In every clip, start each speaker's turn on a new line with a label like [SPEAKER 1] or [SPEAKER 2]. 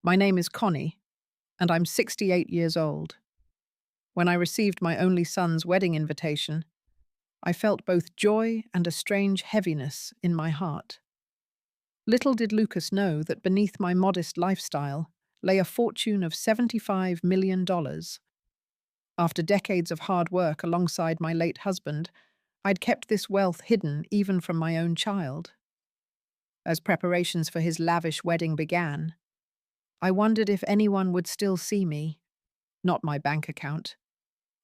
[SPEAKER 1] My name is Connie, and I'm 68 years old. When I received my only son's wedding invitation, I felt both joy and a strange heaviness in my heart. Little did Lucas know that beneath my modest lifestyle lay a fortune of $75 million. After decades of hard work alongside my late husband, I'd kept this wealth hidden even from my own child. As preparations for his lavish wedding began, I wondered if anyone would still see me, not my bank account,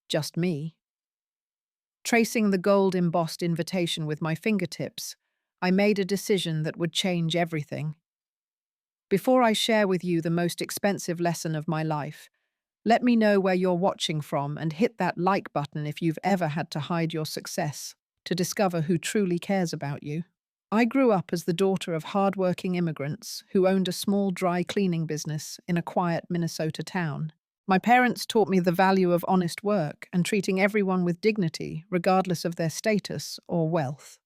[SPEAKER 1] just me. Tracing the gold-embossed invitation with my fingertips, I made a decision that would change everything. Before I share with you the most expensive lesson of my life, let me know where you're watching from and hit that like button if you've ever had to hide your success to discover who truly cares about you. I grew up as the daughter of hard-working immigrants who owned a small dry cleaning business in a quiet Minnesota town. My parents taught me the value of honest work and treating everyone with dignity, regardless of their status or wealth.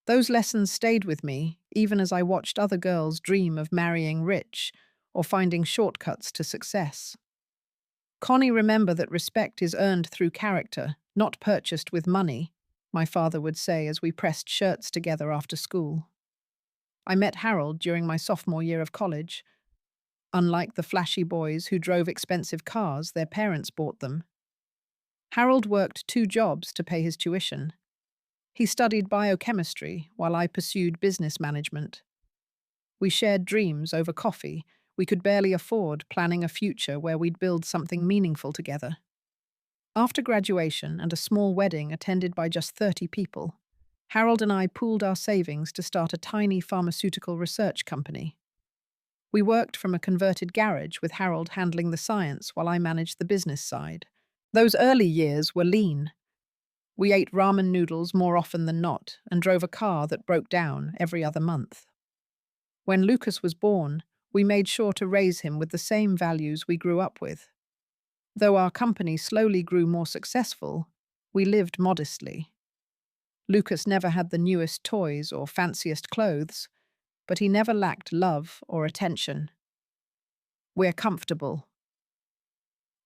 [SPEAKER 1] Those lessons stayed with me, even as I watched other girls dream of marrying rich or finding shortcuts to success. Connie, remember that respect is earned through character, not purchased with money, my father would say as we pressed shirts together after school. I met Harold during my sophomore year of college. Unlike the flashy boys who drove expensive cars their parents bought them, Harold worked 2 jobs to pay his tuition. He studied biochemistry while I pursued business management. We shared dreams over coffee. We could barely afford planning a future where we'd build something meaningful together. After graduation and a small wedding attended by just 30 people, Harold and I pooled our savings to start a tiny pharmaceutical research company. We worked from a converted garage with Harold handling the science while I managed the business side. Those early years were lean. We ate ramen noodles more often than not and drove a car that broke down every other month. When Lucas was born, we made sure to raise him with the same values we grew up with. Though our company slowly grew more successful, we lived modestly. Lucas never had the newest toys or fanciest clothes, but he never lacked love or attention. We're comfortable.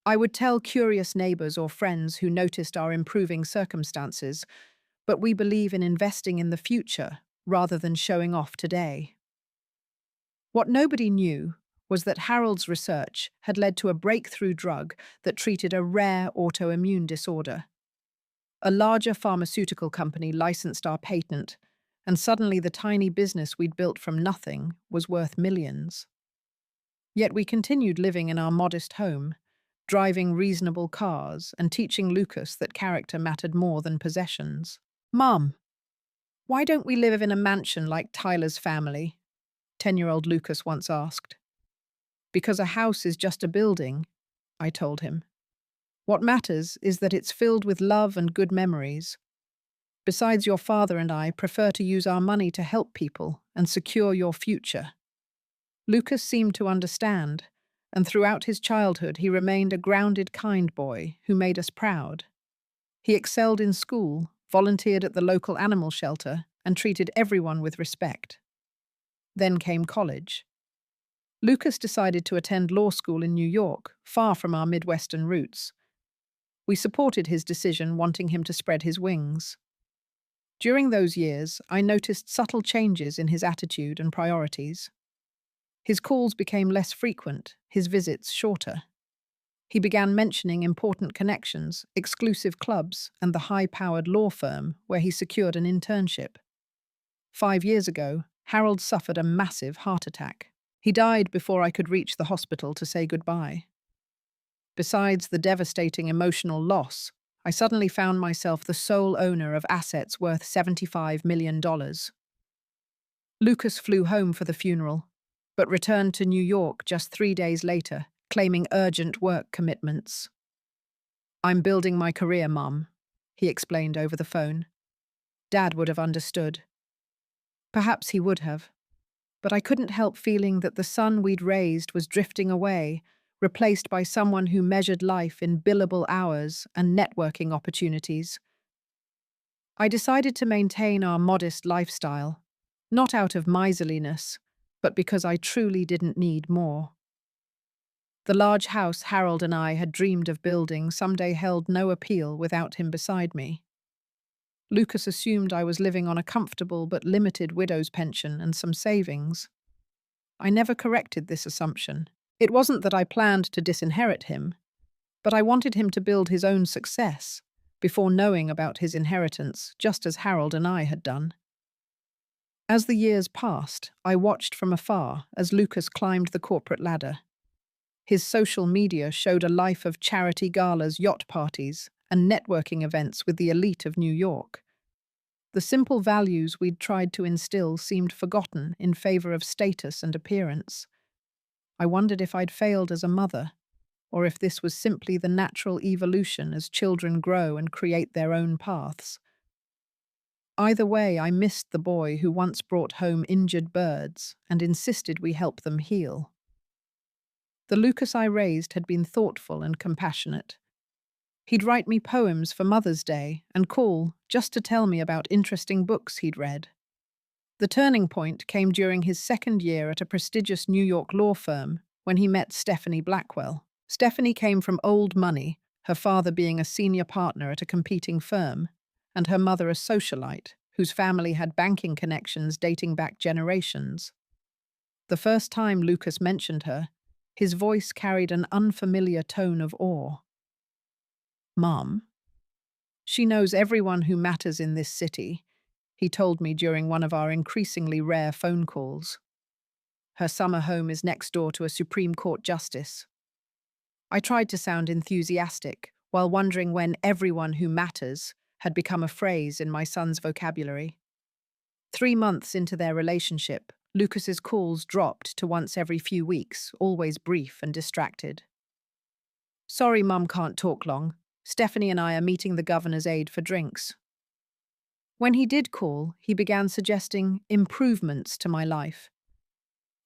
[SPEAKER 1] I would tell curious neighbors or friends who noticed our improving circumstances, but we believe in investing in the future rather than showing off today. What nobody knew was that Harold's research had led to a breakthrough drug that treated a rare autoimmune disorder. A larger pharmaceutical company licensed our patent, and suddenly the tiny business we'd built from nothing was worth millions. Yet we continued living in our modest home, driving reasonable cars and teaching Lucas that character mattered more than possessions. "Mom, why don't we live in a mansion like Tyler's family?" 10-year-old Lucas once asked. "Because a house is just a building," I told him. "What matters is that it's filled with love and good memories. Besides, your father and I prefer to use our money to help people and secure your future." Lucas seemed to understand, and throughout his childhood he remained a grounded, kind boy who made us proud. He excelled in school, volunteered at the local animal shelter, and treated everyone with respect. Then came college. Lucas decided to attend law school in New York, far from our Midwestern roots. We supported his decision, wanting him to spread his wings. During those years, I noticed subtle changes in his attitude and priorities. His calls became less frequent, his visits shorter. He began mentioning important connections, exclusive clubs, and the high-powered law firm where he secured an internship. 5 years ago, Harold suffered a massive heart attack. He died before I could reach the hospital to say goodbye. Besides the devastating emotional loss, I suddenly found myself the sole owner of assets worth $75 million. Lucas flew home for the funeral, but returned to New York just 3 days later, claiming urgent work commitments. "I'm building my career, Mum," he explained over the phone. Dad would have understood. Perhaps he would have. But I couldn't help feeling that the son we'd raised was drifting away, replaced by someone who measured life in billable hours and networking opportunities. I decided to maintain our modest lifestyle, not out of miserliness, but because I truly didn't need more. The large house Harold and I had dreamed of building someday held no appeal without him beside me. Lucas assumed I was living on a comfortable but limited widow's pension and some savings. I never corrected this assumption. It wasn't that I planned to disinherit him, but I wanted him to build his own success before knowing about his inheritance, just as Harold and I had done. As the years passed, I watched from afar as Lucas climbed the corporate ladder. His social media showed a life of charity galas, yacht parties, and networking events with the elite of New York. The simple values we'd tried to instill seemed forgotten in favor of status and appearance. I wondered if I'd failed as a mother, or if this was simply the natural evolution as children grow and create their own paths. Either way, I missed the boy who once brought home injured birds and insisted we help them heal. The Lucas I raised had been thoughtful and compassionate. He'd write me poems for Mother's Day and call just to tell me about interesting books he'd read. The turning point came during his second year at a prestigious New York law firm when he met Stephanie Blackwell. Stephanie came from old money, her father being a senior partner at a competing firm, and her mother a socialite whose family had banking connections dating back generations. The first time Lucas mentioned her, his voice carried an unfamiliar tone of awe. "Mom, she knows everyone who matters in this city," he told me during one of our increasingly rare phone calls. "Her summer home is next door to a Supreme Court justice." I tried to sound enthusiastic, while wondering when "everyone who matters" had become a phrase in my son's vocabulary. 3 months into their relationship, Lucas's calls dropped to once every few weeks, always brief and distracted. "Sorry, Mum can't talk long. Stephanie and I are meeting the governor's aide for drinks." When he did call, he began suggesting improvements to my life.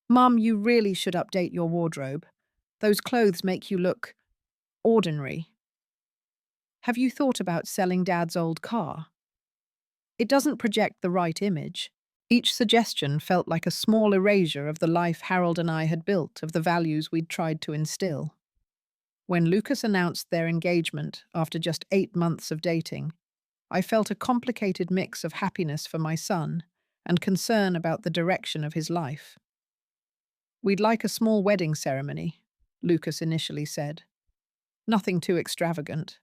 [SPEAKER 1] "Mum, you really should update your wardrobe. Those clothes make you look ordinary. Have you thought about selling Dad's old car? It doesn't project the right image." Each suggestion felt like a small erasure of the life Harold and I had built, of the values we'd tried to instill. When Lucas announced their engagement after just 8 months of dating, I felt a complicated mix of happiness for my son and concern about the direction of his life. "We'd like a small wedding ceremony," Lucas initially said. "Nothing too extravagant."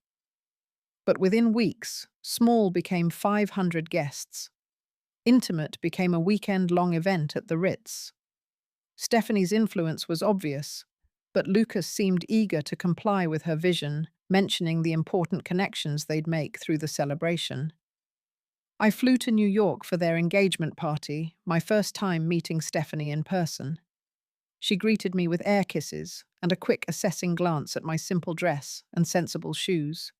[SPEAKER 1] But within weeks, small became 500 guests. Intimate became a weekend-long event at the Ritz. Stephanie's influence was obvious, but Lucas seemed eager to comply with her vision, mentioning the important connections they'd make through the celebration. I flew to New York for their engagement party, my first time meeting Stephanie in person. She greeted me with air kisses and a quick assessing glance at my simple dress and sensible shoes.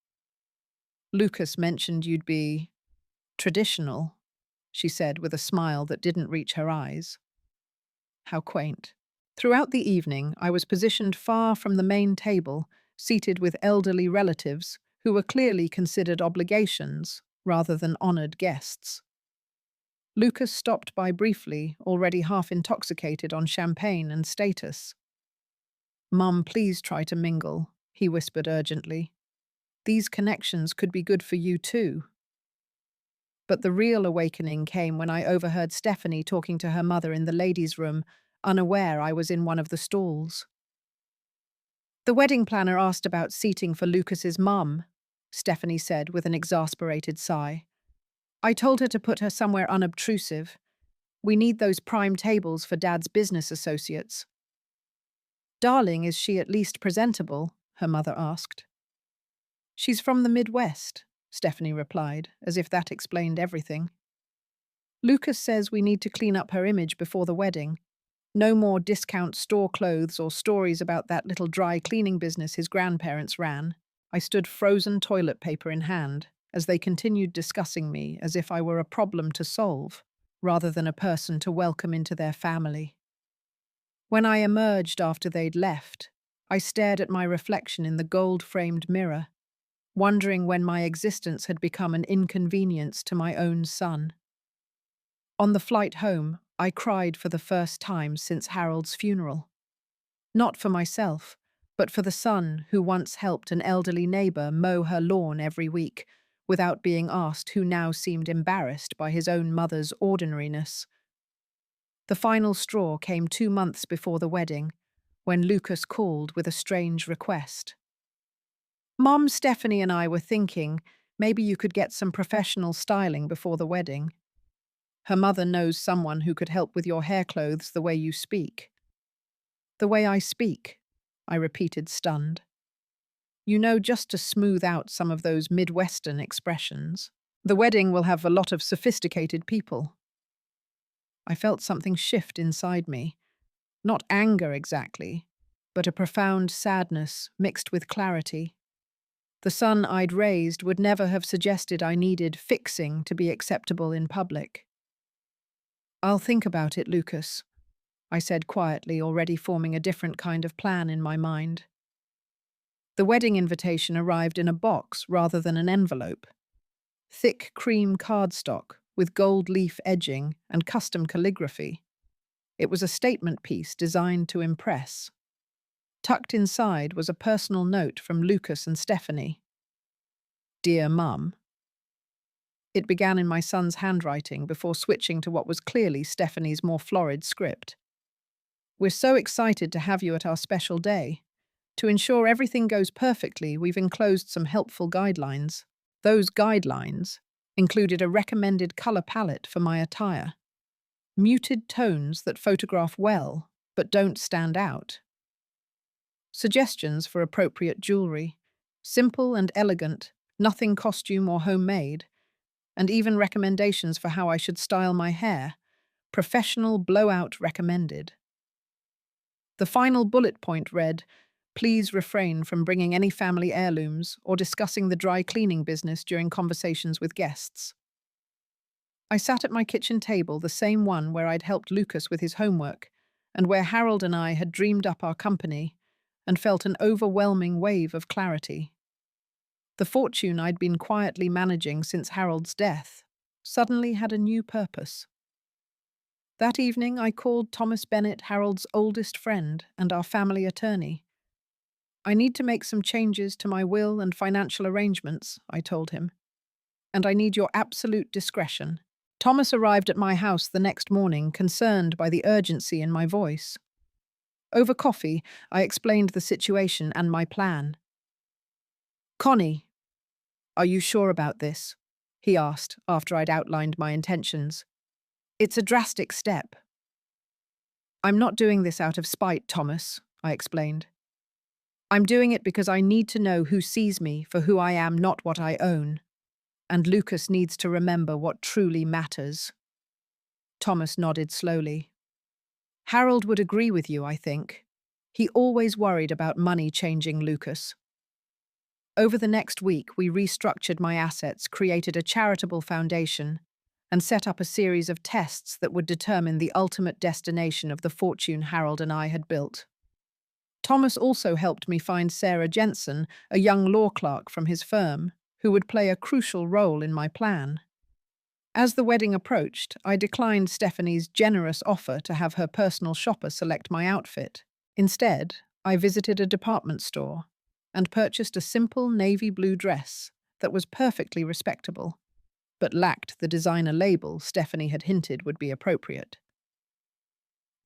[SPEAKER 1] "Lucas mentioned you'd be traditional," she said with a smile that didn't reach her eyes. How quaint. Throughout the evening, I was positioned far from the main table, seated with elderly relatives who were clearly considered obligations rather than honored guests. Lucas stopped by briefly, already half intoxicated on champagne and status. "Mum, please try to mingle," he whispered urgently. "These connections could be good for you too." But the real awakening came when I overheard Stephanie talking to her mother in the ladies' room, unaware I was in one of the stalls. "The wedding planner asked about seating for Lucas's mum," Stephanie said with an exasperated sigh. "I told her to put her somewhere unobtrusive. We need those prime tables for Dad's business associates." "Darling, is she at least presentable?" her mother asked. "She's from the Midwest," Stephanie replied, as if that explained everything. "Lucas says we need to clean up her image before the wedding. No more discount store clothes or stories about that little dry cleaning business his grandparents ran." I stood frozen toilet paper in hand as they continued discussing me as if I were a problem to solve, rather than a person to welcome into their family. When I emerged after they'd left, I stared at my reflection in the gold-framed mirror, wondering when my existence had become an inconvenience to my own son. On the flight home, I cried for the first time since Harold's funeral. Not for myself, but for the son who once helped an elderly neighbor mow her lawn every week without being asked, who now seemed embarrassed by his own mother's ordinariness. The final straw came 2 months before the wedding, when Lucas called with a strange request. Mom, Stephanie and I were thinking maybe you could get some professional styling before the wedding. Her mother knows someone who could help with your hair clothes the way you speak. The way I speak, I repeated, stunned. You know, just to smooth out some of those Midwestern expressions. The wedding will have a lot of sophisticated people. I felt something shift inside me. Not anger exactly, but a profound sadness mixed with clarity. The son I'd raised would never have suggested I needed fixing to be acceptable in public. I'll think about it, Lucas, I said quietly, already forming a different kind of plan in my mind. The wedding invitation arrived in a box rather than an envelope. Thick cream cardstock with gold leaf edging and custom calligraphy. It was a statement piece designed to impress. Tucked inside was a personal note from Lucas and Stephanie. Dear Mum. It began in my son's handwriting before switching to what was clearly Stephanie's more florid script. We're so excited to have you at our special day. To ensure everything goes perfectly, we've enclosed some helpful guidelines. Those guidelines included a recommended color palette for my attire. Muted tones that photograph well, but don't stand out. Suggestions for appropriate jewelry. Simple and elegant, nothing costume or homemade. And even recommendations for how I should style my hair. Professional blowout recommended. The final bullet point read, please refrain from bringing any family heirlooms or discussing the dry cleaning business during conversations with guests. I sat at my kitchen table, the same one where I'd helped Lucas with his homework, and where Harold and I had dreamed up our company, and felt an overwhelming wave of clarity. The fortune I'd been quietly managing since Harold's death suddenly had a new purpose. That evening I called Thomas Bennett, Harold's oldest friend and our family attorney. I need to make some changes to my will and financial arrangements, I told him, and I need your absolute discretion. Thomas arrived at my house the next morning, concerned by the urgency in my voice. Over coffee, I explained the situation and my plan. Connie, are you sure about this? He asked after I'd outlined my intentions. It's a drastic step. I'm not doing this out of spite, Thomas, I explained. I'm doing it because I need to know who sees me for who I am, not what I own. And Lucas needs to remember what truly matters. Thomas nodded slowly. Harold would agree with you, I think. He always worried about money changing Lucas. Over the next week, we restructured my assets, created a charitable foundation, and set up a series of tests that would determine the ultimate destination of the fortune Harold and I had built. Thomas also helped me find Sarah Jensen, a young law clerk from his firm, who would play a crucial role in my plan. As the wedding approached, I declined Stephanie's generous offer to have her personal shopper select my outfit. Instead, I visited a department store and purchased a simple navy blue dress that was perfectly respectable, but lacked the designer label Stephanie had hinted would be appropriate.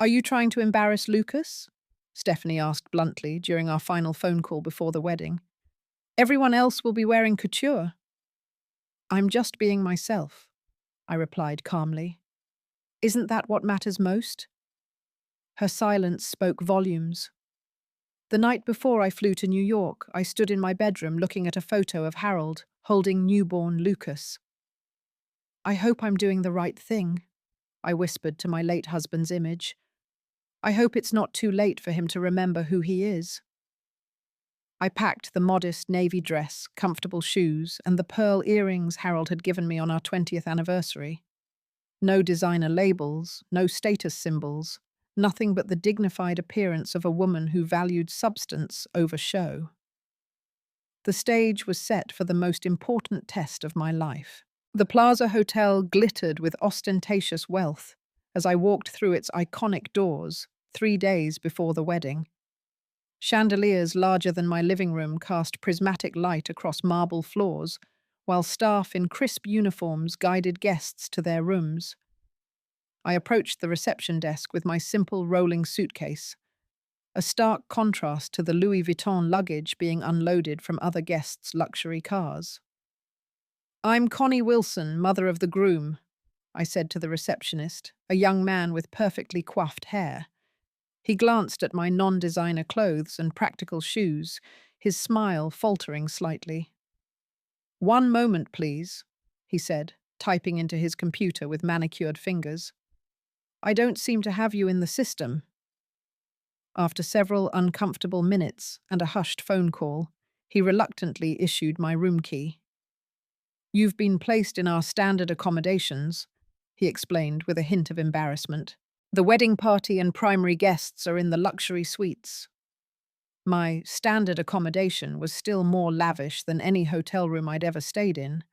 [SPEAKER 1] Are you trying to embarrass Lucas? Stephanie asked bluntly during our final phone call before the wedding. Everyone else will be wearing couture. I'm just being myself, I replied calmly. Isn't that what matters most? Her silence spoke volumes. The night before I flew to New York, I stood in my bedroom looking at a photo of Harold holding newborn Lucas. I hope I'm doing the right thing, I whispered to my late husband's image. I hope it's not too late for him to remember who he is. I packed the modest navy dress, comfortable shoes, and the pearl earrings Harold had given me on our 20th anniversary. No designer labels, no status symbols, nothing but the dignified appearance of a woman who valued substance over show. The stage was set for the most important test of my life. The Plaza Hotel glittered with ostentatious wealth as I walked through its iconic doors 3 days before the wedding. Chandeliers larger than my living room cast prismatic light across marble floors, while staff in crisp uniforms guided guests to their rooms. I approached the reception desk with my simple rolling suitcase, a stark contrast to the Louis Vuitton luggage being unloaded from other guests' luxury cars. "I'm Connie Wilson, mother of the groom," I said to the receptionist, a young man with perfectly coiffed hair. He glanced at my non-designer clothes and practical shoes, his smile faltering slightly. "One moment, please," he said, typing into his computer with manicured fingers. "I don't seem to have you in the system." After several uncomfortable minutes and a hushed phone call, he reluctantly issued my room key. "You've been placed in our standard accommodations," he explained with a hint of embarrassment. "The wedding party and primary guests are in the luxury suites." My standard accommodation was still more lavish than any hotel room I'd ever stayed in,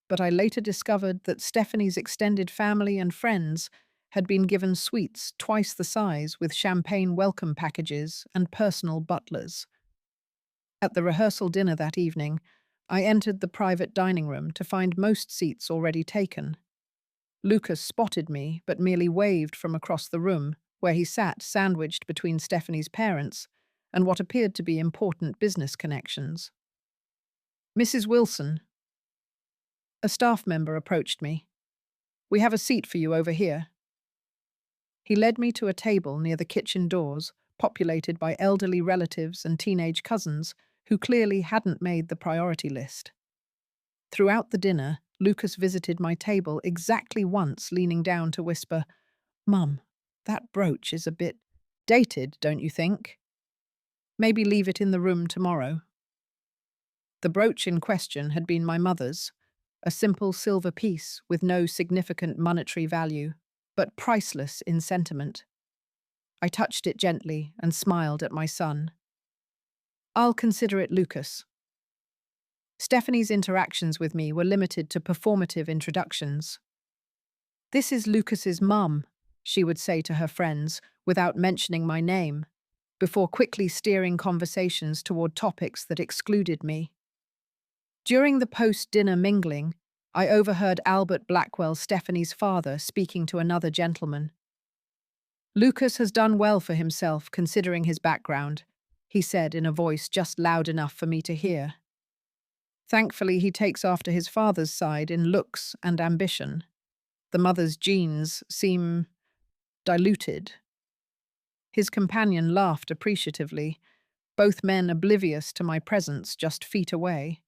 [SPEAKER 1] but I later discovered that Stephanie's extended family and friends had been given suites twice the size with champagne welcome packages and personal butlers. At the rehearsal dinner that evening, I entered the private dining room to find most seats already taken. Lucas spotted me, but merely waved from across the room, where he sat sandwiched between Stephanie's parents and what appeared to be important business connections. "Mrs. Wilson," a staff member approached me. "We have a seat for you over here." He led me to a table near the kitchen doors, populated by elderly relatives and teenage cousins who clearly hadn't made the priority list. Throughout the dinner, Lucas visited my table exactly once, leaning down to whisper, "Mum, that brooch is a bit dated, don't you think? Maybe leave it in the room tomorrow." The brooch in question had been my mother's, a simple silver piece with no significant monetary value, but priceless in sentiment. I touched it gently and smiled at my son. "I'll consider it, Lucas." Stephanie's interactions with me were limited to performative introductions. "This is Lucas's mum," she would say to her friends, without mentioning my name, before quickly steering conversations toward topics that excluded me. During the post-dinner mingling, I overheard Albert Blackwell, Stephanie's father, speaking to another gentleman. "Lucas has done well for himself, considering his background," he said in a voice just loud enough for me to hear. "Thankfully, he takes after his father's side in looks and ambition. The mother's genes seem diluted." His companion laughed appreciatively, both men oblivious to my presence just feet away,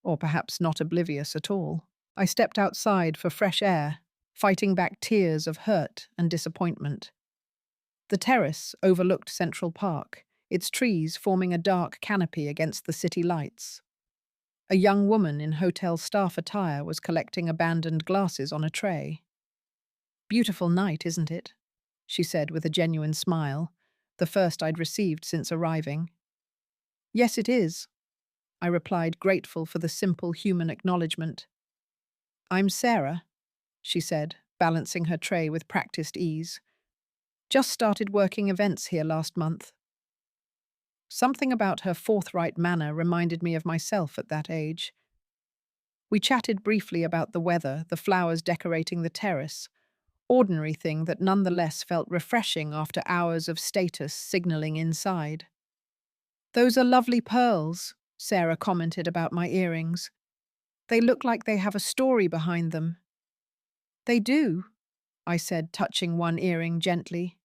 [SPEAKER 1] or perhaps not oblivious at all. I stepped outside for fresh air, fighting back tears of hurt and disappointment. The terrace overlooked Central Park, its trees forming a dark canopy against the city lights. A young woman in hotel staff attire was collecting abandoned glasses on a tray. "Beautiful night, isn't it?" she said with a genuine smile, the first I'd received since arriving. "Yes, it is," I replied, grateful for the simple human acknowledgement. "I'm Sarah," she said, balancing her tray with practiced ease. "Just started working events here last month." Something about her forthright manner reminded me of myself at that age. We chatted briefly about the weather, the flowers decorating the terrace, ordinary thing that nonetheless felt refreshing after hours of status signaling inside. "Those are lovely pearls," Sarah commented about my earrings. "They look like they have a story behind them." "They do," I said, touching one earring gently.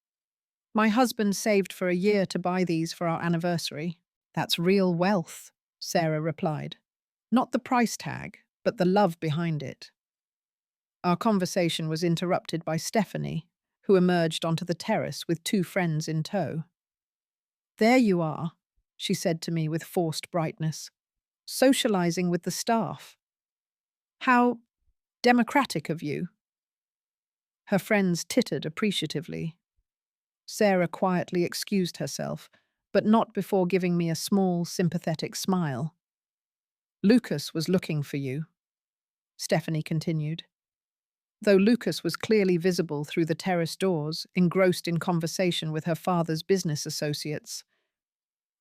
[SPEAKER 1] "My husband saved for a year to buy these for our anniversary." "That's real wealth," Sarah replied. "Not the price tag, but the love behind it." Our conversation was interrupted by Stephanie, who emerged onto the terrace with two friends in tow. "There you are," she said to me with forced brightness, "socializing with the staff. How democratic of you." Her friends tittered appreciatively. Sarah quietly excused herself, but not before giving me a small, sympathetic smile. "Lucas was looking for you," Stephanie continued. Though Lucas was clearly visible through the terrace doors, engrossed in conversation with her father's business associates.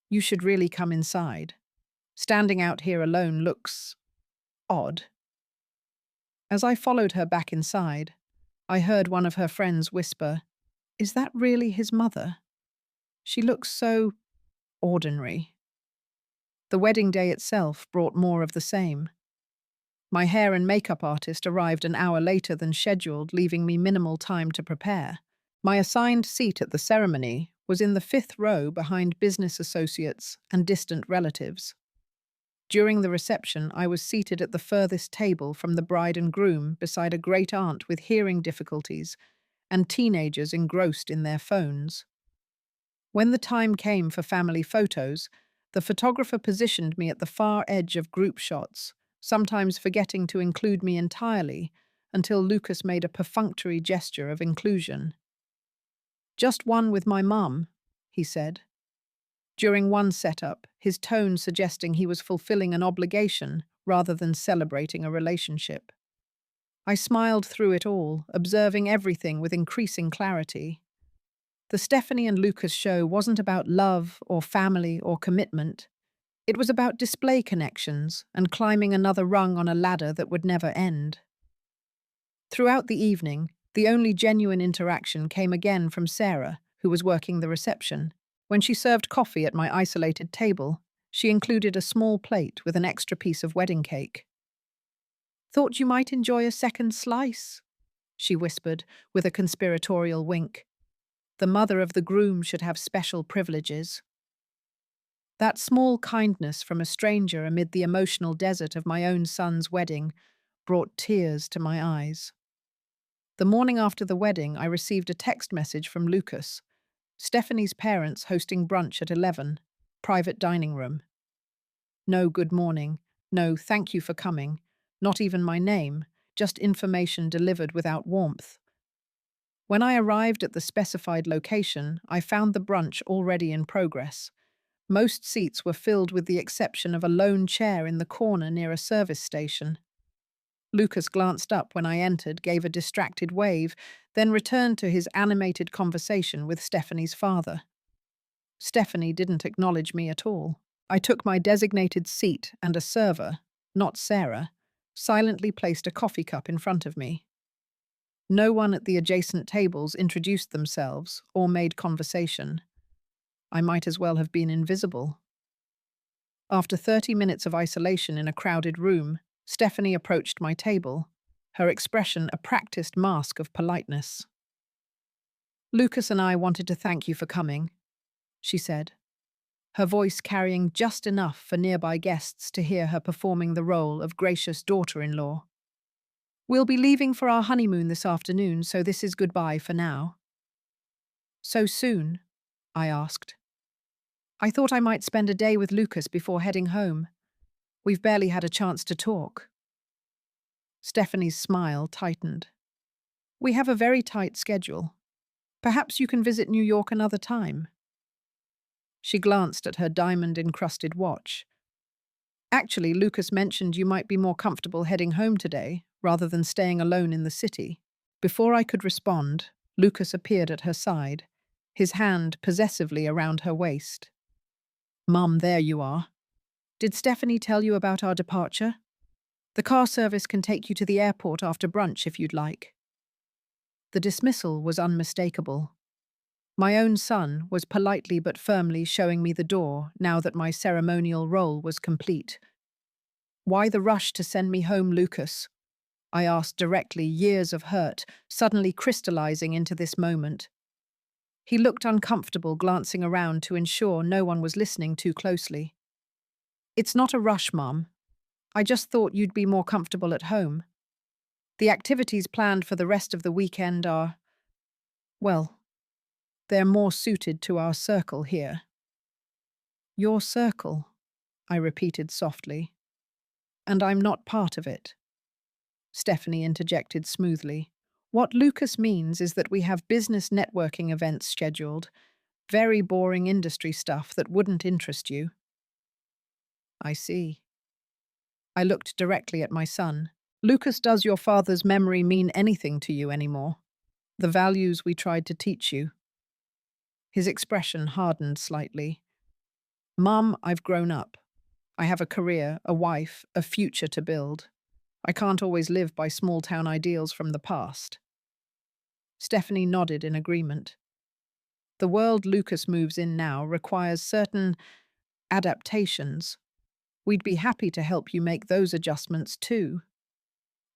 [SPEAKER 1] You should really come inside. Standing out here alone looks odd. As I followed her back inside, I heard one of her friends whisper, "Is that really his mother? She looks so ordinary." The wedding day itself brought more of the same. My hair and makeup artist arrived an hour later than scheduled, leaving me minimal time to prepare. My assigned seat at the ceremony was in the fifth row behind business associates and distant relatives. During the reception, I was seated at the furthest table from the bride and groom beside a great aunt with hearing difficulties and teenagers engrossed in their phones. When the time came for family photos, the photographer positioned me at the far edge of group shots, sometimes forgetting to include me entirely until Lucas made a perfunctory gesture of inclusion. "Just one with my mum," he said. During one setup, his tone suggesting he was fulfilling an obligation rather than celebrating a relationship. I smiled through it all, observing everything with increasing clarity. The Stephanie and Lucas show wasn't about love or family or commitment. It was about display connections and climbing another rung on a ladder that would never end. Throughout the evening, the only genuine interaction came again from Sarah, who was working the reception. When she served coffee at my isolated table, she included a small plate with an extra piece of wedding cake. "Thought you might enjoy a second slice," she whispered, with a conspiratorial wink. "The mother of the groom should have special privileges." That small kindness from a stranger amid the emotional desert of my own son's wedding brought tears to my eyes. The morning after the wedding, I received a text message from Lucas. "Stephanie's parents hosting brunch at 11, private dining room." No good morning, no thank you for coming, not even my name, just information delivered without warmth. When I arrived at the specified location, I found the brunch already in progress. Most seats were filled with the exception of a lone chair in the corner near a service station. Lucas glanced up when I entered, gave a distracted wave, then returned to his animated conversation with Stephanie's father. Stephanie didn't acknowledge me at all. I took my designated seat and a server, not Sarah, silently placed a coffee cup in front of me. No one at the adjacent tables introduced themselves or made conversation. I might as well have been invisible. After 30 minutes of isolation in a crowded room, Stephanie approached my table, her expression a practiced mask of politeness. "Lucas and I wanted to thank you for coming," she said, her voice carrying just enough for nearby guests to hear her performing the role of gracious daughter-in-law. "We'll be leaving for our honeymoon this afternoon, so this is goodbye for now." "So soon?" I asked. "I thought I might spend a day with Lucas before heading home. We've barely had a chance to talk." Stephanie's smile tightened. "We have a very tight schedule. Perhaps you can visit New York another time." She glanced at her diamond-encrusted watch. "Actually, Lucas mentioned you might be more comfortable heading home today, rather than staying alone in the city." Before I could respond, Lucas appeared at her side, his hand possessively around her waist. "Mum, there you are. Did Stephanie tell you about our departure? The car service can take you to the airport after brunch if you'd like." The dismissal was unmistakable. My own son was politely but firmly showing me the door now that my ceremonial role was complete. "Why the rush to send me home, Lucas?" I asked directly, years of hurt suddenly crystallizing into this moment. He looked uncomfortable, glancing around to ensure no one was listening too closely. "It's not a rush, Mum. I just thought you'd be more comfortable at home. The activities planned for the rest of the weekend are, well, they're more suited to our circle here." "Your circle," I repeated softly. "And I'm not part of it," Stephanie interjected smoothly. "What Lucas means is that we have business networking events scheduled, very boring industry stuff that wouldn't interest you." "I see." I looked directly at my son. "Lucas, does your father's memory mean anything to you anymore? The values we tried to teach you?" His expression hardened slightly. Mum, I've grown up. I have a career, a wife, a future to build. I can't always live by small-town ideals from the past. Stephanie nodded in agreement. The world Lucas moves in now requires certain adaptations. We'd be happy to help you make those adjustments too.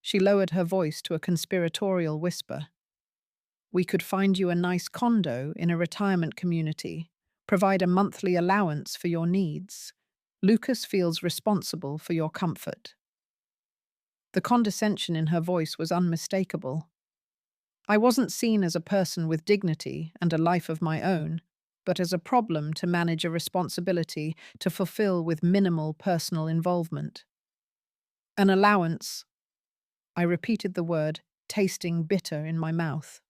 [SPEAKER 1] She lowered her voice to a conspiratorial whisper. We could find you a nice condo in a retirement community, provide a monthly allowance for your needs. Lucas feels responsible for your comfort. The condescension in her voice was unmistakable. I wasn't seen as a person with dignity and a life of my own, but as a problem to manage a responsibility to fulfill with minimal personal involvement. An allowance. I repeated the word, tasting bitter in my mouth.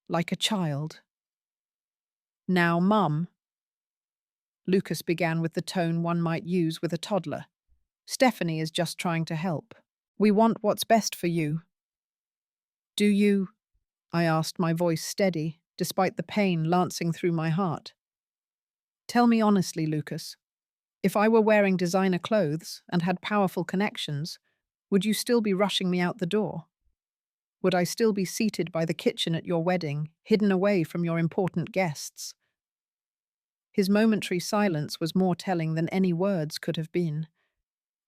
[SPEAKER 1] Like a child. Now, Mum. Lucas began with the tone one might use with a toddler. Stephanie is just trying to help. We want what's best for you. Do you? I asked, my voice steady, despite the pain lancing through my heart. Tell me honestly, Lucas. If I were wearing designer clothes and had powerful connections, would you still be rushing me out the door? Would I still be seated by the kitchen at your wedding, hidden away from your important guests? His momentary silence was more telling than any words could have been.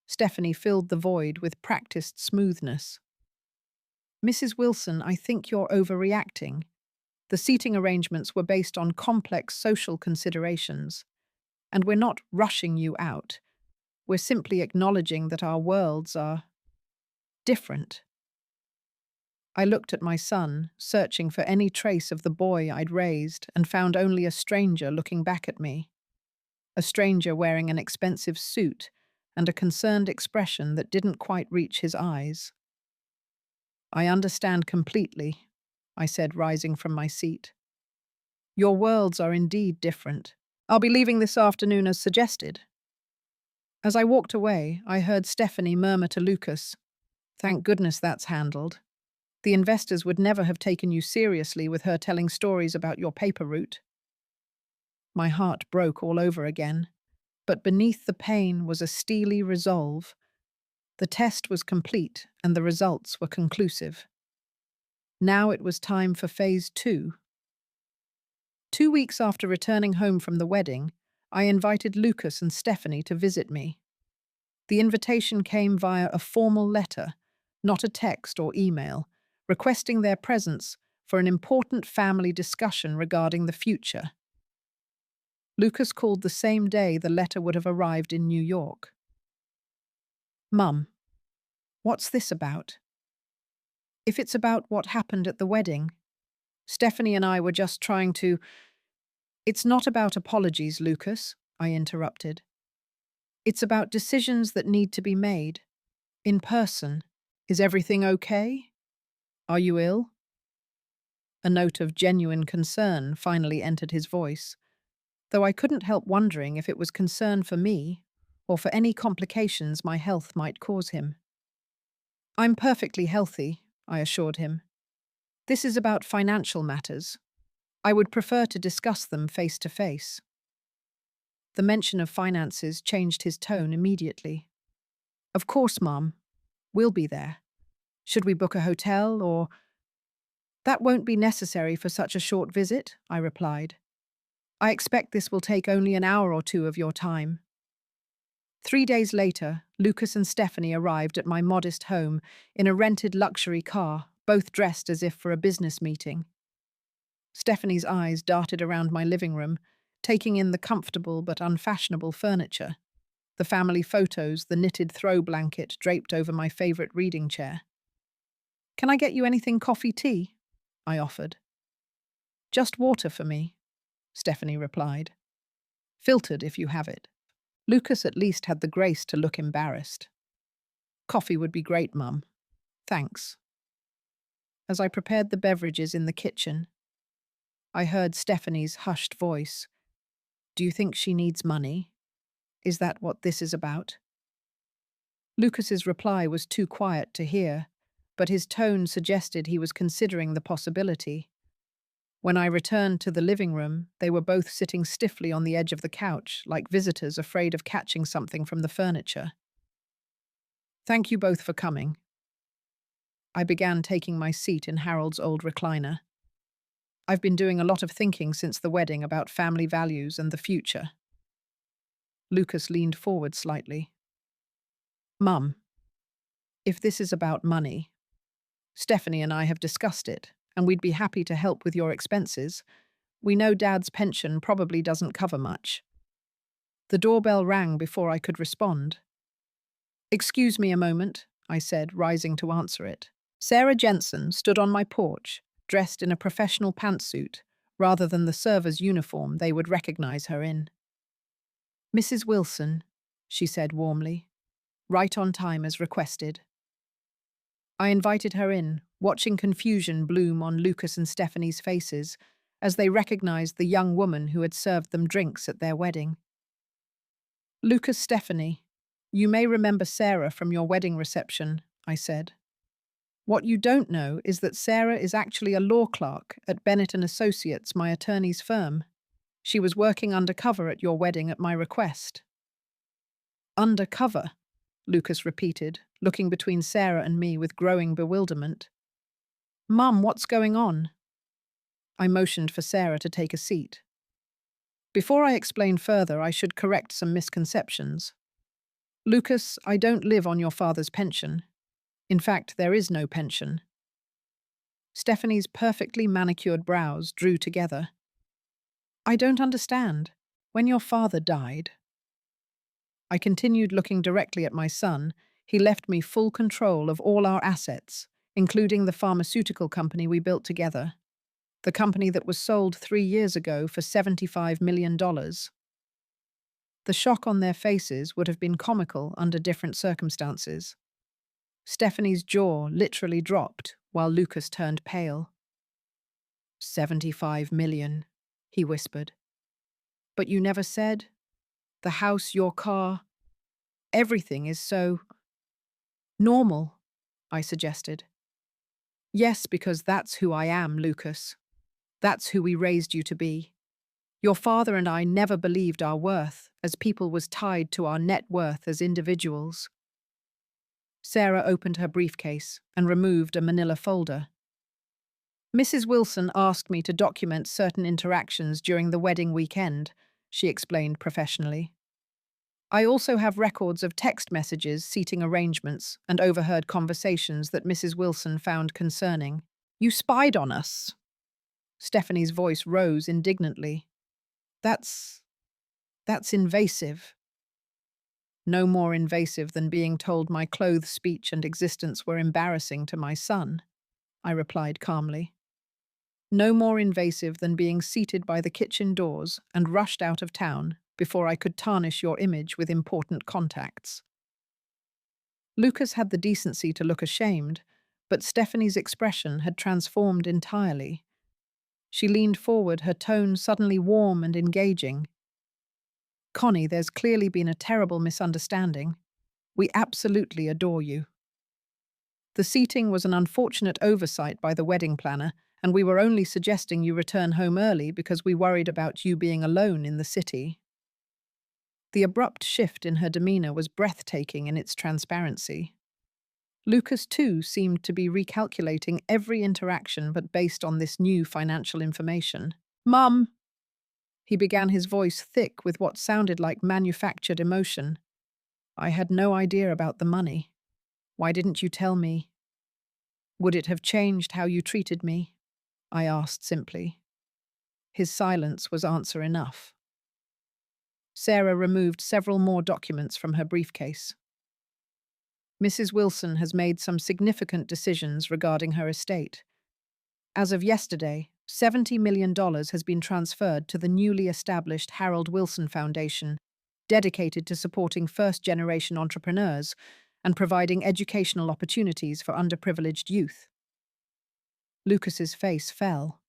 [SPEAKER 1] Stephanie filled the void with practiced smoothness. Mrs. Wilson, I think you're overreacting. The seating arrangements were based on complex social considerations, and we're not rushing you out. We're simply acknowledging that our worlds are different. I looked at my son, searching for any trace of the boy I'd raised, and found only a stranger looking back at me. A stranger wearing an expensive suit and a concerned expression that didn't quite reach his eyes. I understand completely, I said, rising from my seat. Your worlds are indeed different. I'll be leaving this afternoon as suggested. As I walked away, I heard Stephanie murmur to Lucas, "Thank goodness that's handled. The investors would never have taken you seriously with her telling stories about your paper route." My heart broke all over again, but beneath the pain was a steely resolve. The test was complete and the results were conclusive. Now it was time for phase 2. 2 weeks after returning home from the wedding, I invited Lucas and Stephanie to visit me. The invitation came via a formal letter, not a text or email, requesting their presence for an important family discussion regarding the future. Lucas called the same day the letter would have arrived in New York. Mum, what's this about? If it's about what happened at the wedding, Stephanie and I were just trying to— It's not about apologies, Lucas, I interrupted. It's about decisions that need to be made. In person. Is everything okay? Are you ill? A note of genuine concern finally entered his voice, though I couldn't help wondering if it was concern for me or for any complications my health might cause him. I'm perfectly healthy, I assured him. This is about financial matters. I would prefer to discuss them face to face. The mention of finances changed his tone immediately. Of course, Mum. We'll be there. Should we book a hotel or— That won't be necessary for such a short visit, I replied. I expect this will take only an hour or two of your time. 3 days later, Lucas and Stephanie arrived at my modest home in a rented luxury car, both dressed as if for a business meeting. Stephanie's eyes darted around my living room, taking in the comfortable but unfashionable furniture, the family photos, the knitted throw blanket draped over my favorite reading chair. Can I get you anything coffee-tea? I offered. Just water for me, Stephanie replied. Filtered if you have it. Lucas at least had the grace to look embarrassed. Coffee would be great, Mum. Thanks. As I prepared the beverages in the kitchen, I heard Stephanie's hushed voice. Do you think she needs money? Is that what this is about? Lucas's reply was too quiet to hear, but his tone suggested he was considering the possibility. When I returned to the living room, they were both sitting stiffly on the edge of the couch, like visitors afraid of catching something from the furniture. "Thank you both for coming." I began taking my seat in Harold's old recliner. "I've been doing a lot of thinking since the wedding about family values and the future." Lucas leaned forward slightly. "Mum, if this is about money, Stephanie and I have discussed it, and we'd be happy to help with your expenses. We know Dad's pension probably doesn't cover much." The doorbell rang before I could respond. "Excuse me a moment," I said, rising to answer it. Sarah Jensen stood on my porch, dressed in a professional pantsuit, rather than the server's uniform they would recognize her in. "Mrs. Wilson," she said warmly, "right on time as requested." I invited her in, watching confusion bloom on Lucas and Stephanie's faces as they recognized the young woman who had served them drinks at their wedding. "Lucas, Stephanie, you may remember Sarah from your wedding reception," I said. "What you don't know is that Sarah is actually a law clerk at Bennett and Associates, my attorney's firm. She was working undercover at your wedding at my request." "Undercover?" Lucas repeated, looking between Sarah and me with growing bewilderment. "Mum, what's going on?" I motioned for Sarah to take a seat. Before I explain further, I should correct some misconceptions. "Lucas, I don't live on your father's pension. In fact, there is no pension." Stephanie's perfectly manicured brows drew together. "I don't understand. When your father died—" I continued looking directly at my son. "He left me full control of all our assets, including the pharmaceutical company we built together. The company that was sold 3 years ago for $75 million. The shock on their faces would have been comical under different circumstances. Stephanie's jaw literally dropped while Lucas turned pale. $75 million, he whispered. "But you never said? The house, your car, everything is so normal," I suggested. "Yes, because that's who I am, Lucas. That's who we raised you to be. Your father and I never believed our worth as people was tied to our net worth as individuals." Sarah opened her briefcase and removed a manila folder. "Mrs. Wilson asked me to document certain interactions during the wedding weekend," she explained professionally. "I also have records of text messages, seating arrangements, and overheard conversations that Mrs. Wilson found concerning." "You spied on us!" Stephanie's voice rose indignantly. That's invasive." "No more invasive than being told my clothes, speech, and existence were embarrassing to my son," I replied calmly. "No more invasive than being seated by the kitchen doors and rushed out of town before I could tarnish your image with important contacts." Lucas had the decency to look ashamed, but Stephanie's expression had transformed entirely. She leaned forward, her tone suddenly warm and engaging. "Connie, there's clearly been a terrible misunderstanding. We absolutely adore you. The seating was an unfortunate oversight by the wedding planner, and we were only suggesting you return home early because we worried about you being alone in the city." The abrupt shift in her demeanor was breathtaking in its transparency. Lucas, too, seemed to be recalculating every interaction but based on this new financial information. "Mum!" He began, his voice thick with what sounded like manufactured emotion. "I had no idea about the money. Why didn't you tell me?" "Would it have changed how you treated me?" I asked simply. His silence was answer enough. Sarah removed several more documents from her briefcase. "Mrs. Wilson has made some significant decisions regarding her estate. As of yesterday, $70 million has been transferred to the newly established Harold Wilson Foundation, dedicated to supporting first-generation entrepreneurs and providing educational opportunities for underprivileged youth." Lucas's face fell.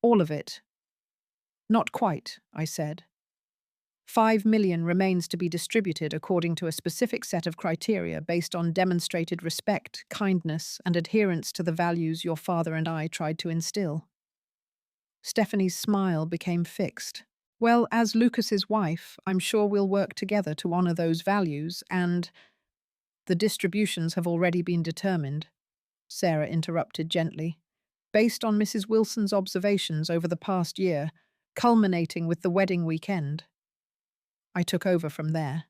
[SPEAKER 1] "All of it?" "Not quite," I said. $5 million remains to be distributed according to a specific set of criteria based on demonstrated respect, kindness, and adherence to the values your father and I tried to instill." Stephanie's smile became fixed. Well, as Lucas's wife, I'm sure we'll work together to honor those values, and the distributions have already been determined, Sarah interrupted gently, based on Mrs. Wilson's observations over the past year, culminating with the wedding weekend. I took over from there.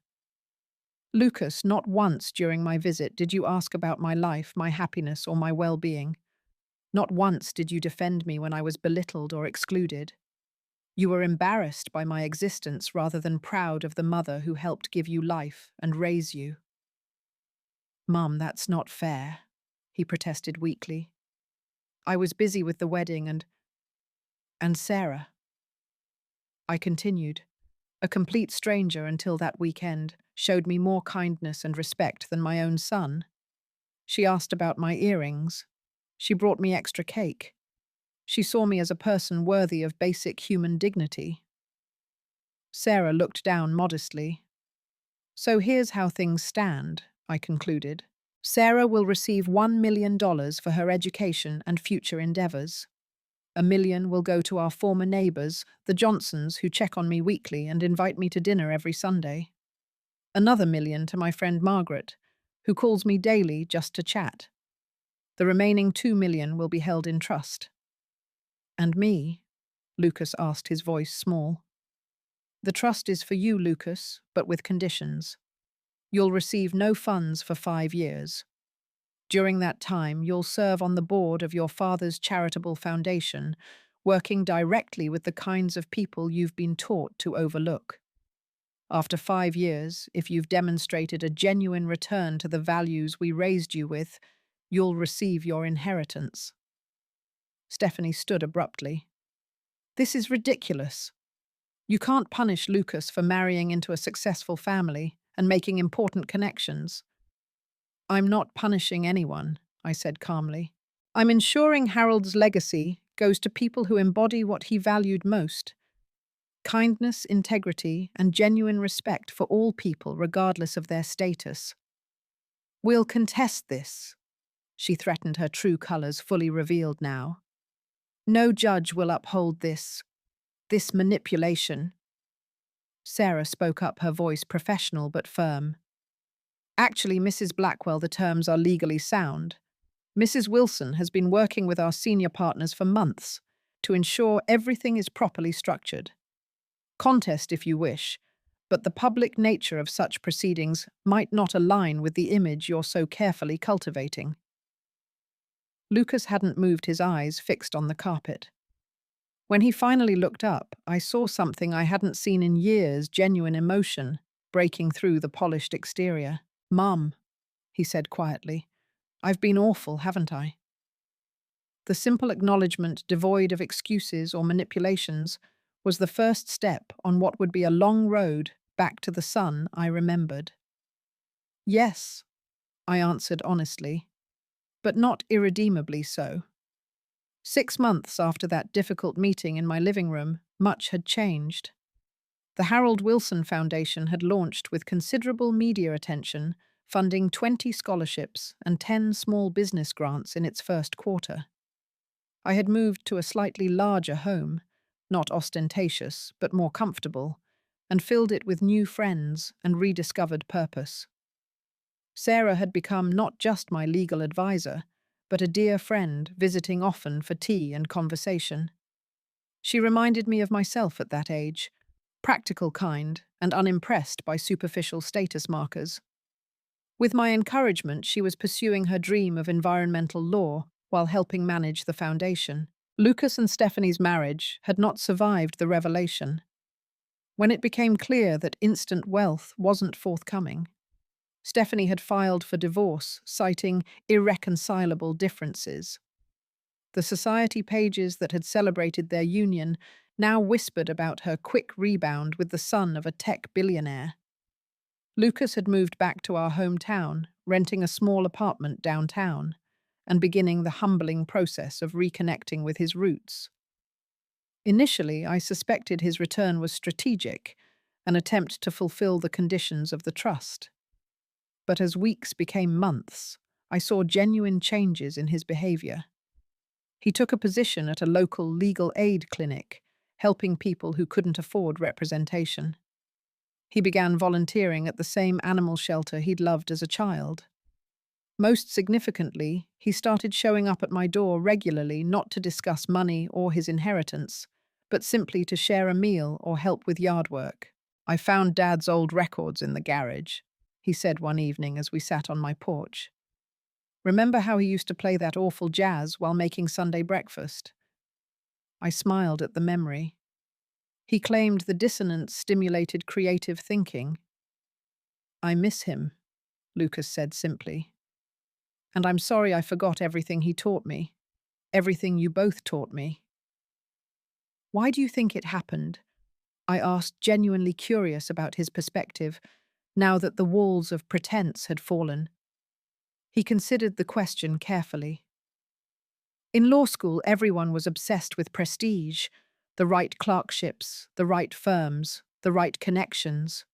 [SPEAKER 1] Lucas, not once during my visit did you ask about my life, my happiness, or my well-being. Not once did you defend me when I was belittled or excluded. You were embarrassed by my existence rather than proud of the mother who helped give you life and raise you. Mum, that's not fair, he protested weakly. I was busy with the wedding and Sarah. I continued. A complete stranger until that weekend showed me more kindness and respect than my own son. She asked about my earrings. She brought me extra cake. She saw me as a person worthy of basic human dignity. Sarah looked down modestly. So here's how things stand, I concluded. Sarah will receive $1 million for her education and future endeavors. $1 million will go to our former neighbors, the Johnsons, who check on me weekly and invite me to dinner every Sunday. Another $1 million to my friend Margaret, who calls me daily just to chat. The remaining $2 million will be held in trust. And me? Lucas asked, his voice small. The trust is for you, Lucas, but with conditions. You'll receive no funds for 5 years. During that time, you'll serve on the board of your father's charitable foundation, working directly with the kinds of people you've been taught to overlook. After 5 years, if you've demonstrated a genuine return to the values we raised you with, you'll receive your inheritance. Stephanie stood abruptly. This is ridiculous. You can't punish Lucas for marrying into a successful family and making important connections. I'm not punishing anyone, I said calmly. I'm ensuring Harold's legacy goes to people who embody what he valued most: kindness, integrity, and genuine respect for all people regardless of their status. We'll contest this, she threatened, her true colors fully revealed now. No judge will uphold this manipulation. Sarah spoke up, her voice professional but firm. Actually, Mrs. Blackwell, the terms are legally sound. Mrs. Wilson has been working with our senior partners for months to ensure everything is properly structured. Contest if you wish, but the public nature of such proceedings might not align with the image you're so carefully cultivating. Lucas hadn't moved, his eyes fixed on the carpet. When he finally looked up, I saw something I hadn't seen in years: genuine emotion breaking through the polished exterior. Mum, he said quietly, I've been awful, haven't I? The simple acknowledgement, devoid of excuses or manipulations, was the first step on what would be a long road back to the son I remembered. Yes, I answered honestly, but not irredeemably so. 6 months after that difficult meeting in my living room, much had changed. The Harold Wilson Foundation had launched with considerable media attention, funding 20 scholarships and 10 small business grants in its first quarter. I had moved to a slightly larger home, not ostentatious, but more comfortable, and filled it with new friends and rediscovered purpose. Sarah had become not just my legal advisor, but a dear friend visiting often for tea and conversation. She reminded me of myself at that age, practical kind and unimpressed by superficial status markers. With my encouragement, she was pursuing her dream of environmental law while helping manage the foundation. Lucas and Stephanie's marriage had not survived the revelation. When it became clear that instant wealth wasn't forthcoming, Stephanie had filed for divorce, citing irreconcilable differences. The society pages that had celebrated their union now whispered about her quick rebound with the son of a tech billionaire. Lucas had moved back to our hometown, renting a small apartment downtown, and beginning the humbling process of reconnecting with his roots. Initially, I suspected his return was strategic, an attempt to fulfill the conditions of the trust. But as weeks became months, I saw genuine changes in his behavior. He took a position at a local legal aid clinic, helping people who couldn't afford representation. He began volunteering at the same animal shelter he'd loved as a child. Most significantly, he started showing up at my door regularly, not to discuss money or his inheritance, but simply to share a meal or help with yard work. "I found Dad's old records in the garage," he said one evening as we sat on my porch. "Remember how he used to play that awful jazz while making Sunday breakfast?" I smiled at the memory. He claimed the dissonance stimulated creative thinking. "I miss him," Lucas said simply. "And I'm sorry I forgot everything he taught me. Everything you both taught me." "Why do you think it happened?" I asked, genuinely curious about his perspective, now that the walls of pretense had fallen. He considered the question carefully. "In law school, everyone was obsessed with prestige, the right clerkships, the right firms, the right connections.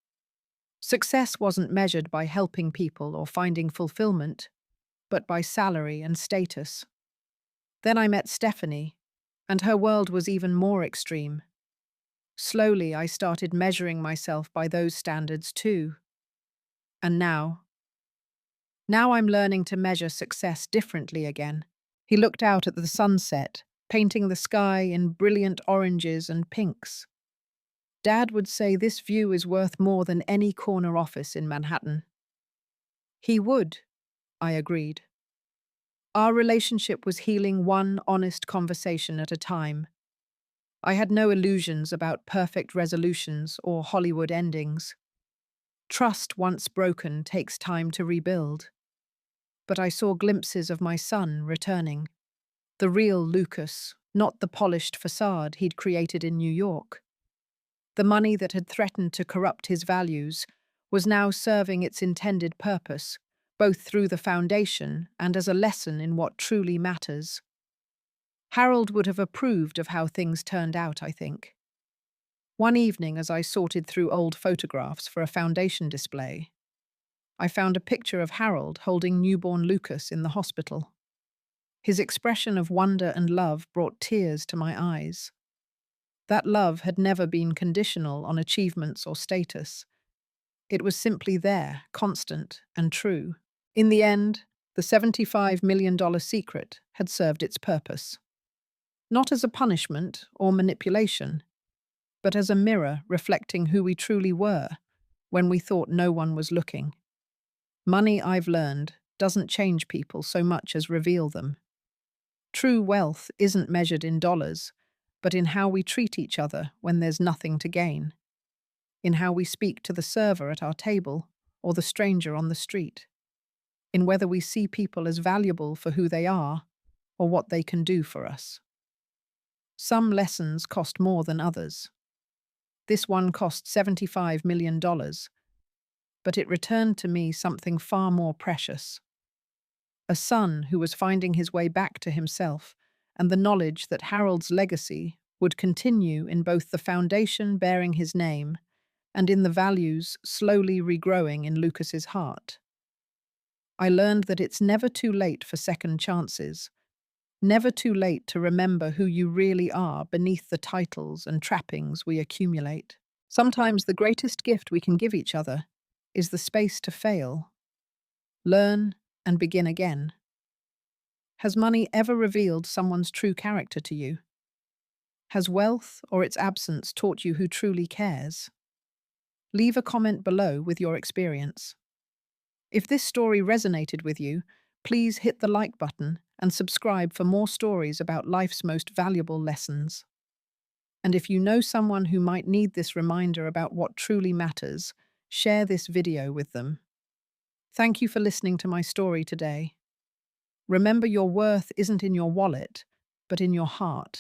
[SPEAKER 1] Success wasn't measured by helping people or finding fulfillment, but by salary and status. Then I met Stephanie, and her world was even more extreme. Slowly, I started measuring myself by those standards too. And now I'm learning to measure success differently again." He looked out at the sunset, painting the sky in brilliant oranges and pinks. "Dad would say this view is worth more than any corner office in Manhattan." He would, I agreed. Our relationship was healing one honest conversation at a time. I had no illusions about perfect resolutions or Hollywood endings. Trust once broken takes time to rebuild. But I saw glimpses of my son returning. The real Lucas, not the polished facade he'd created in New York. The money that had threatened to corrupt his values was now serving its intended purpose, both through the foundation and as a lesson in what truly matters. Harold would have approved of how things turned out, I think. One evening, as I sorted through old photographs for a foundation display, I found a picture of Harold holding newborn Lucas in the hospital. His expression of wonder and love brought tears to my eyes. That love had never been conditional on achievements or status. It was simply there, constant and true. In the end, the $75 million secret had served its purpose. Not as a punishment or manipulation, but as a mirror reflecting who we truly were when we thought no one was looking. Money, I've learned, doesn't change people so much as reveal them. True wealth isn't measured in dollars, but in how we treat each other when there's nothing to gain, in how we speak to the server at our table or the stranger on the street, in whether we see people as valuable for who they are or what they can do for us. Some lessons cost more than others. This one cost $75 million, but it returned to me something far more precious. A son who was finding his way back to himself, and the knowledge that Harold's legacy would continue in both the foundation bearing his name and in the values slowly regrowing in Lucas's heart. I learned that it's never too late for second chances, never too late to remember who you really are beneath the titles and trappings we accumulate. Sometimes the greatest gift we can give each other is the space to fail, learn, and begin again. Has money ever revealed someone's true character to you? Has wealth or its absence taught you who truly cares? Leave a comment below with your experience. If this story resonated with you, please hit the like button and subscribe for more stories about life's most valuable lessons. And if you know someone who might need this reminder about what truly matters, share this video with them. Thank you for listening to my story today. Remember, your worth isn't in your wallet, but in your heart.